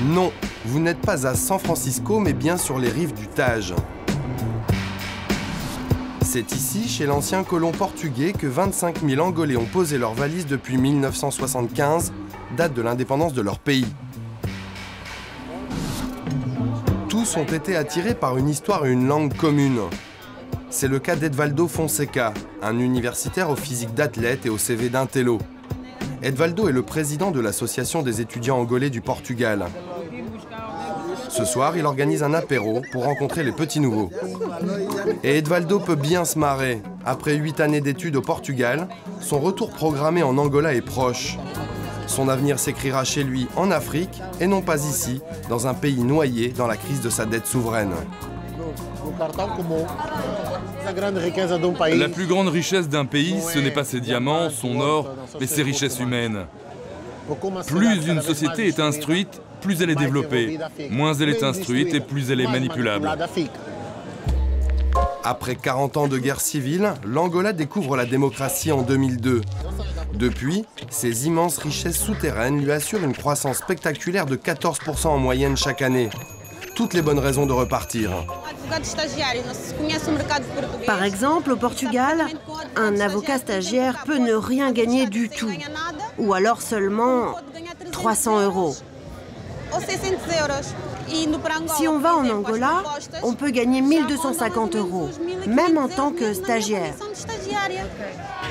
Non, vous n'êtes pas à San Francisco, mais bien sur les rives du Tage. C'est ici, chez l'ancien colon portugais, que 25 000 Angolais ont posé leurs valises depuis 1975, date de l'indépendance de leur pays. Tous ont été attirés par une histoire et une langue commune. C'est le cas d'Edvaldo Fonseca, un universitaire au physique d'athlète et au CV d'intello. Edvaldo est le président de l'association des étudiants angolais du Portugal. Ce soir, il organise un apéro pour rencontrer les petits nouveaux. Et Edvaldo peut bien se marrer. Après 8 années d'études au Portugal, son retour programmé en Angola est proche. Son avenir s'écrira chez lui en Afrique et non pas ici, dans un pays noyé dans la crise de sa dette souveraine. La plus grande richesse d'un pays, ce n'est pas ses diamants, son or, mais ses richesses humaines. Plus une société est instruite, plus elle est développée. Moins elle est instruite et plus elle est manipulable. Après 40 ans de guerre civile, l'Angola découvre la démocratie en 2002. Depuis, ses immenses richesses souterraines lui assurent une croissance spectaculaire de 14% en moyenne chaque année. Toutes les bonnes raisons de repartir. Par exemple, au Portugal, un avocat stagiaire peut ne rien gagner du tout, ou alors seulement 300 €. Si on va en Angola, on peut gagner 1 250 €, même en tant que stagiaire.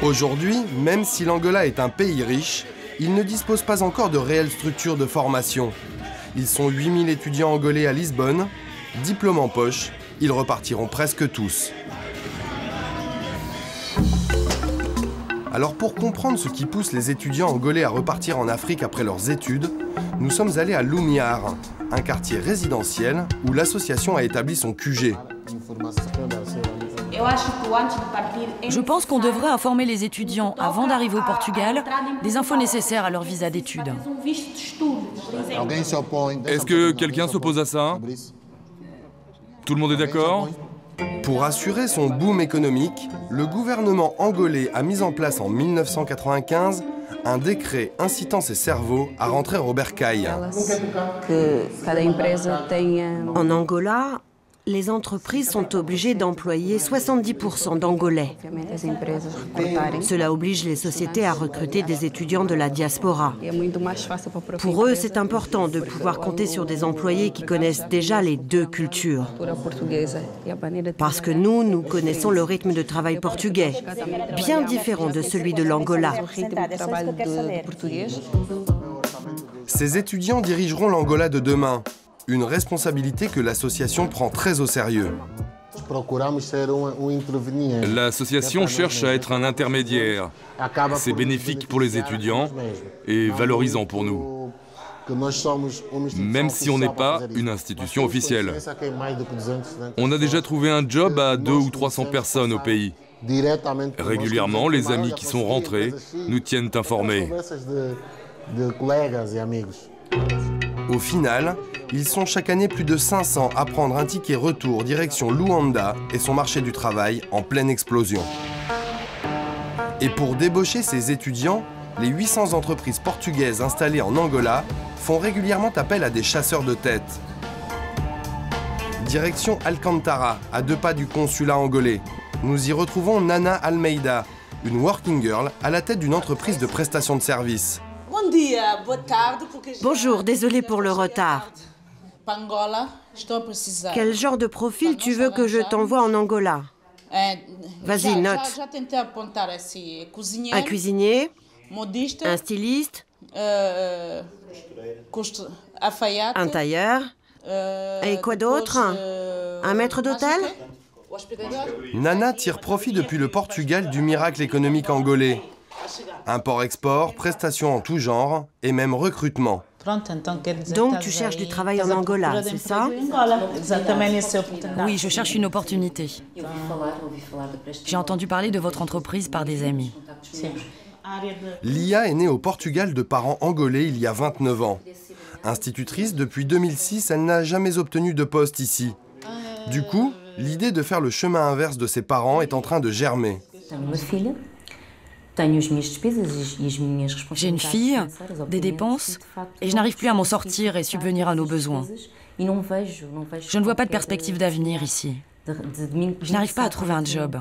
Aujourd'hui, même si l'Angola est un pays riche, il ne dispose pas encore de réelles structures de formation. Ils sont 8000 étudiants angolais à Lisbonne, diplôme en poche, ils repartiront presque tous. Alors pour comprendre ce qui pousse les étudiants angolais à repartir en Afrique après leurs études, nous sommes allés à Lumiar, un quartier résidentiel où l'association a établi son QG. Je pense qu'on devrait informer les étudiants, avant d'arriver au Portugal, des infos nécessaires à leur visa d'études. Est-ce que quelqu'un s'oppose à ça? Tout le monde est d'accord? Pour assurer son boom économique, le gouvernement angolais a mis en place en 1995 un décret incitant ses cerveaux à rentrer au bercail. En Angola, les entreprises sont obligées d'employer 70% d'Angolais. Cela oblige les sociétés à recruter des étudiants de la diaspora. Pour eux, c'est important de pouvoir compter sur des employés qui connaissent déjà les deux cultures. Parce que nous connaissons le rythme de travail portugais, bien différent de celui de l'Angola. Ces étudiants dirigeront l'Angola de demain. Une responsabilité que l'association prend très au sérieux. L'association cherche à être un intermédiaire. C'est bénéfique pour les étudiants et valorisant pour nous. Même si on n'est pas une institution officielle. On a déjà trouvé un job à 200 ou 300 personnes au pays. Régulièrement, les amis qui sont rentrés nous tiennent informés. Au final, ils sont chaque année plus de 500 à prendre un ticket retour direction Luanda et son marché du travail en pleine explosion. Et pour débaucher ces étudiants, les 800 entreprises portugaises installées en Angola font régulièrement appel à des chasseurs de tête. Direction Alcantara, à 2 pas du consulat angolais. Nous y retrouvons Nana Almeida, une working girl à la tête d'une entreprise de prestation de services. Bonjour, désolé pour le retard. Quel genre de profil tu veux que je t'envoie en Angola? Vas-y, note. Un cuisinier, un styliste, un tailleur, et quoi d'autre? Un maître d'hôtel? Nana tire profit depuis le Portugal du miracle économique angolais. Import-export, prestations en tout genre et même recrutement. Donc tu cherches du travail en Angola, c'est ça? Oui, je cherche une opportunité. J'ai entendu parler de votre entreprise par des amis. Lia est née au Portugal de parents angolais il y a 29 ans. Institutrice depuis 2006, elle n'a jamais obtenu de poste ici. Du coup, l'idée de faire le chemin inverse de ses parents est en train de germer. J'ai une fille, des dépenses, et je n'arrive plus à m'en sortir et subvenir à nos besoins. Je ne vois pas de perspective d'avenir ici. Je n'arrive pas à trouver un job.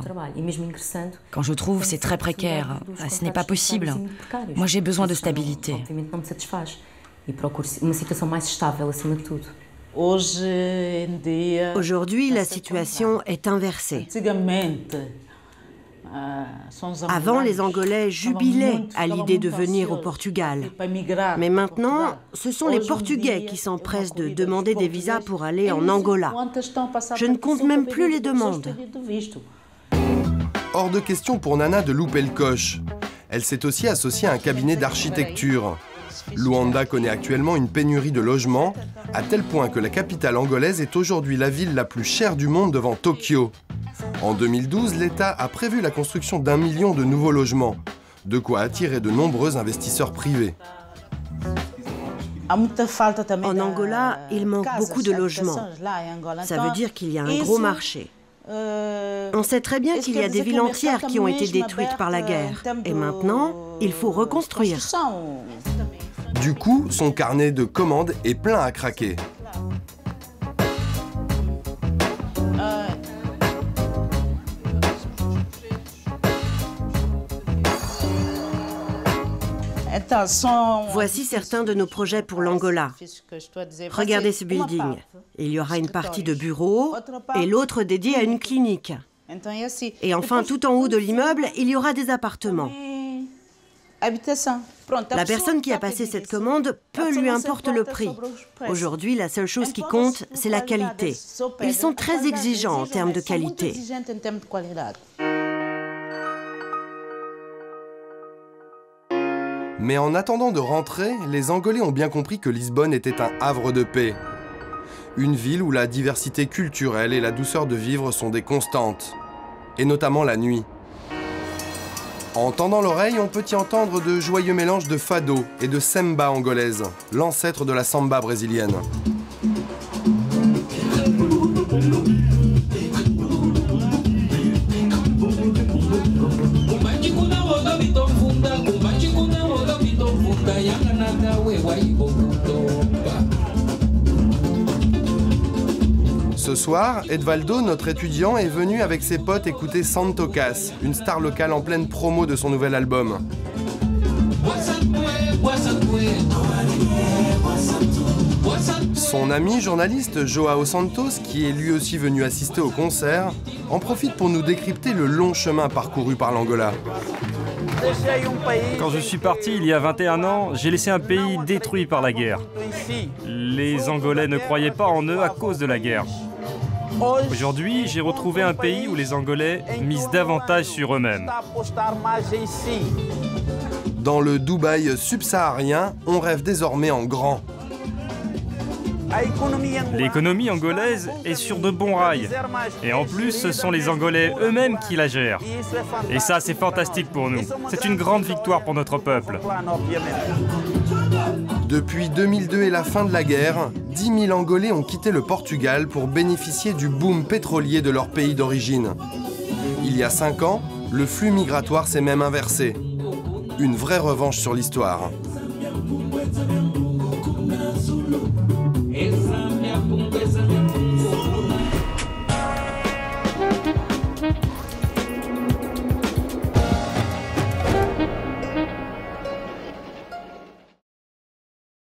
Quand je trouve, c'est très précaire. Ce n'est pas possible. Moi, j'ai besoin de stabilité. Aujourd'hui, la situation est inversée. Avant, les Angolais jubilaient à l'idée de venir au Portugal. Mais maintenant, ce sont les Portugais qui s'empressent de demander des visas pour aller en Angola. Je ne compte même plus les demandes. Hors de question pour Nana de louper le coche. Elle s'est aussi associée à un cabinet d'architecture. Luanda connaît actuellement une pénurie de logements, à tel point que la capitale angolaise est aujourd'hui la ville la plus chère du monde devant Tokyo. En 2012, l'État a prévu la construction d'1 million de nouveaux logements, de quoi attirer de nombreux investisseurs privés. En Angola, il manque beaucoup de logements. Ça veut dire qu'il y a un gros marché. On sait très bien qu'il y a des villes entières qui ont été détruites par la guerre. Et maintenant, il faut reconstruire. Du coup, son carnet de commandes est plein à craquer. Voici certains de nos projets pour l'Angola. Regardez ce building. Il y aura une partie de bureaux et l'autre dédiée à une clinique. Et enfin, tout en haut de l'immeuble, il y aura des appartements. La personne qui a passé cette commande, peu lui importe le prix. Aujourd'hui, la seule chose qui compte, c'est la qualité. Ils sont très exigeants en termes de qualité. Mais en attendant de rentrer, les Angolais ont bien compris que Lisbonne était un havre de paix. Une ville où la diversité culturelle et la douceur de vivre sont des constantes. Et notamment la nuit. En tendant l'oreille, on peut y entendre de joyeux mélanges de fado et de samba angolaise, l'ancêtre de la samba brésilienne. Ce soir, Edvaldo, notre étudiant, est venu avec ses potes écouter Santocas, une star locale en pleine promo de son nouvel album. Son ami journaliste Joao Santos, qui est lui aussi venu assister au concert, en profite pour nous décrypter le long chemin parcouru par l'Angola. Quand je suis parti il y a 21 ans, j'ai laissé un pays détruit par la guerre. Les Angolais ne croyaient pas en eux à cause de la guerre. Aujourd'hui, j'ai retrouvé un pays où les Angolais misent davantage sur eux-mêmes. Dans le Dubaï subsaharien, on rêve désormais en grand. L'économie angolaise est sur de bons rails. Et en plus, ce sont les Angolais eux-mêmes qui la gèrent. Et ça, c'est fantastique pour nous. C'est une grande victoire pour notre peuple. Depuis 2002 et la fin de la guerre, 10 000 Angolais ont quitté le Portugal pour bénéficier du boom pétrolier de leur pays d'origine. Il y a 5 ans, le flux migratoire s'est même inversé. Une vraie revanche sur l'histoire.